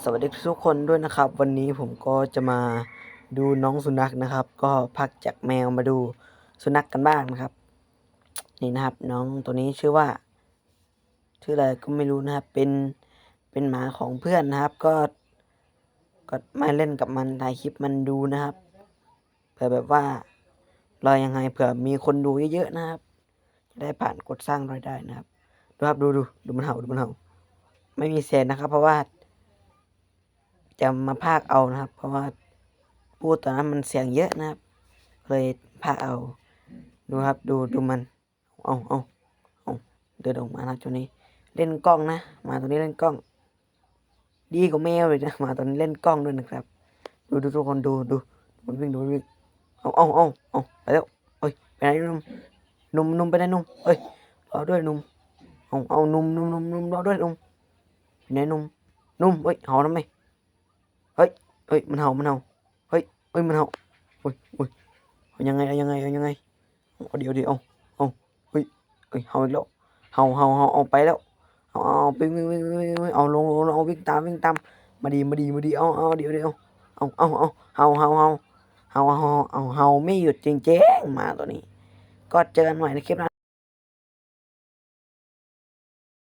สวัสดีทุกคนด้วยนะครับวันนี้ผมก็จะมาดูน้องสุนัขนะครับก็พักจากแมวมาดูสุนัขกันบ้างนะครับนี่นะครับน้องตัวนี้ชื่ออะไรก็ไม่รู้นะครับเป็นหมาของเพื่อนนะครับก็มาเล่นกับมันถ่ายคลิปมันดูนะครับเผื่อแบบว่ายังไงเผื่อมีคนดูเยอะๆนะครับจะได้ผ่านกดสร้างรายได้นะครับดูครับดูมันเห่าไม่มีเสียงนะครับเพราะว่าจะมาพากเอานะครับเพราะว่าพูดตอนนั้นมันเสียงเยอะนะครับเลยพากเอาดูครับดูมันเอาเดินออกมานะตัวนี้เล่นกล้องนะมาตัวนี้เล่นกล้องดีกว่าแมวเลยนะมาตัวนี้เล่นกล้องด้วยนะครับดูทุกคนดูมันวิ่งเอาไปแล้วเอ้ยไปไหนนุ่มไปไหนนุ่มเอ้ยรอด้วยนุ่มเอานุ่มรอด้วยนุ่มไปไหนนุ่มเอ้ยเห่าทำไมเฮ้ยมันเห่าเฮ้ยมันเห่าโอ้ยเอายังไงเอาเดี๋ยวเอาเฮ้ยเห่าอีกแล้วเอาไปแล้วเอาไปวิ่งเอาลงเอาวิ่งตามมาดีเอาเดี๋ยวเอาเห่าไม่หยุดจริงๆมาตัวนี้ก็เจอกันใหม่ในคลิปหน้า